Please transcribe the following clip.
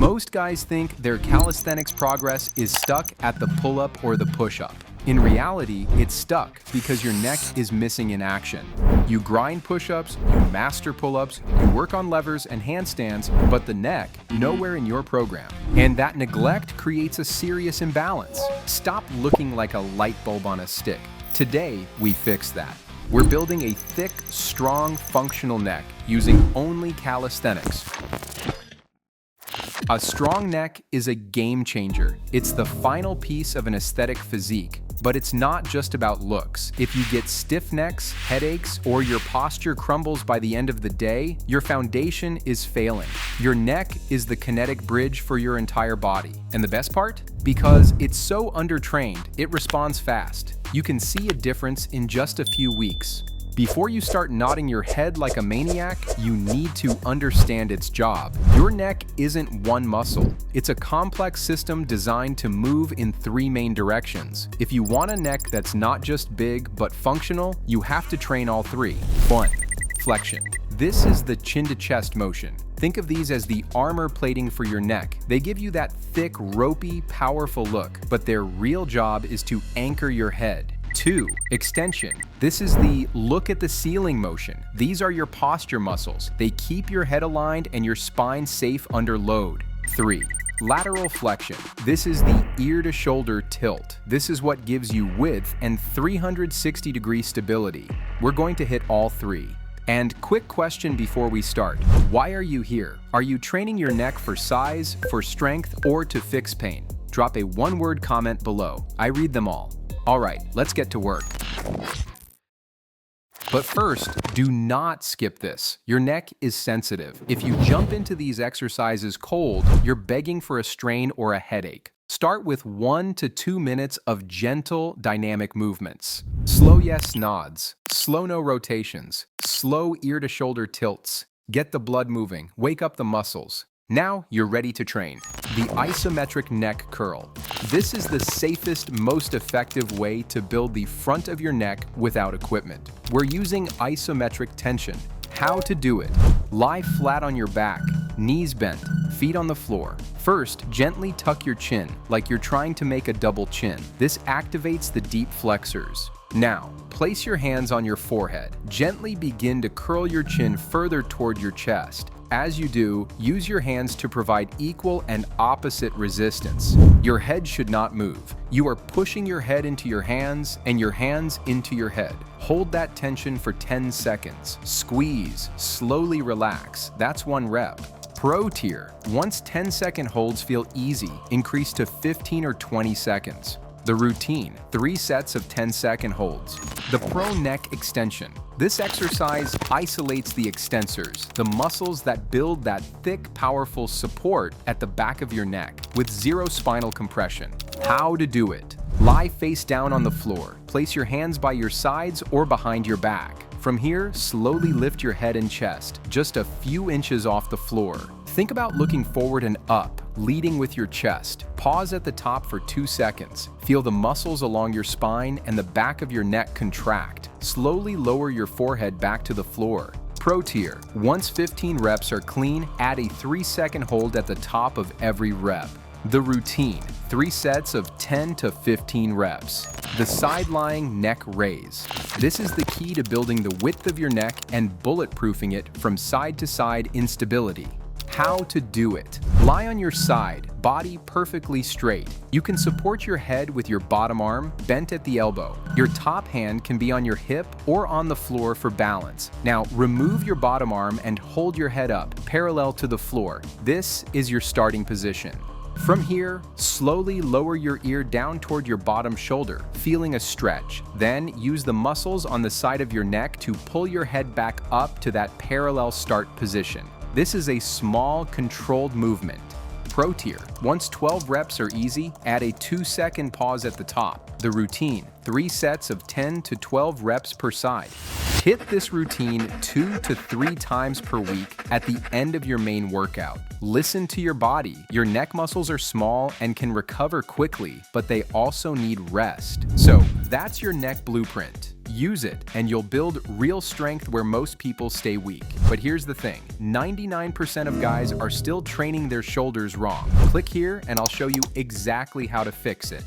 Most guys think their calisthenics progress is stuck at the pull-up or the push-up. In reality, it's stuck because your neck is missing in action. You grind push-ups, you master pull-ups, you work on levers and handstands, but the neck, nowhere in your program. And that neglect creates a serious imbalance. Stop looking like a light bulb on a stick. Today, we fix that. We're building a thick, strong, functional neck using only calisthenics. A strong neck is a game changer. It's the final piece of an aesthetic physique, but it's not just about looks. If you get stiff necks, headaches, or your posture crumbles by the end of the day, your foundation is failing. Your neck is the kinetic bridge for your entire body. And the best part? Because it's so undertrained, it responds fast. You can see a difference in just a few weeks. Before you start nodding your head like a maniac, you need to understand its job. Your neck isn't one muscle. It's a complex system designed to move in three main directions. If you want a neck that's not just big, but functional, you have to train all three. 1. Flexion. This is the chin-to-chest motion. Think of these as the armor plating for your neck. They give you that thick, ropey, powerful look, but their real job is to anchor your head. 2. Extension. This is the look at the ceiling motion. These are your posture muscles. They keep your head aligned and your spine safe under load. 3. Lateral flexion. This is the ear to shoulder tilt. This is what gives you width and 360-degree stability. We're going to hit all three. And quick question before we start. Why are you here? Are you training your neck for size, for strength, or to fix pain? Drop a one-word comment below. I read them all. All right, let's get to work. But first, do not skip this. Your neck is sensitive. If you jump into these exercises cold, you're begging for a strain or a headache. Start with 1 to 2 minutes of gentle, dynamic movements. Slow yes nods, slow no rotations, slow ear to shoulder tilts. Get the blood moving, wake up the muscles. Now you're ready to train. The isometric neck curl. This is the safest, most effective way to build the front of your neck without equipment. We're using isometric tension. How to do it? Lie flat on your back, knees bent, feet on the floor. First, gently tuck your chin, like you're trying to make a double chin. This activates the deep flexors. Now, place your hands on your forehead. Gently begin to curl your chin further toward your chest. As you do, use your hands to provide equal and opposite resistance. Your head should not move. You are pushing your head into your hands and your hands into your head. Hold that tension for 10 seconds. Squeeze, slowly relax. That's 1 rep. Pro tier. Once 10-second holds feel easy, increase to 15 or 20 seconds. The routine, 3 sets of 10-second holds. The pro neck extension. This exercise isolates the extensors, the muscles that build that thick, powerful support at the back of your neck with 0 spinal compression. How to do it? Lie face down on the floor. Place your hands by your sides or behind your back. From here, slowly lift your head and chest, just a few inches off the floor. Think about looking forward and up, leading with your chest. Pause at the top for 2 seconds. Feel the muscles along your spine and the back of your neck contract. Slowly lower your forehead back to the floor. Pro tier. Once 15 reps are clean, add a 3-second hold at the top of every rep. The routine, 3 sets of 10 to 15 reps. The side-lying neck raise. This is the key to building the width of your neck and bulletproofing it from side-to-side instability. How to do it? Lie on your side, body perfectly straight. You can support your head with your bottom arm bent at the elbow. Your top hand can be on your hip or on the floor for balance. Now, remove your bottom arm and hold your head up, parallel to the floor. This is your starting position. From here, slowly lower your ear down toward your bottom shoulder, feeling a stretch. Then use the muscles on the side of your neck to pull your head back up to that parallel start position. This is a small, controlled movement. Pro tier. Once 12 reps are easy, add a 2-second pause at the top. The routine, 3 sets of 10 to 12 reps per side. Hit this routine 2 to 3 times per week at the end of your main workout. Listen to your body. Your neck muscles are small and can recover quickly, but they also need rest. So that's your neck blueprint. Use it, and you'll build real strength where most people stay weak. But here's the thing, 99% of guys are still training their shoulders wrong. Click here and I'll show you exactly how to fix it.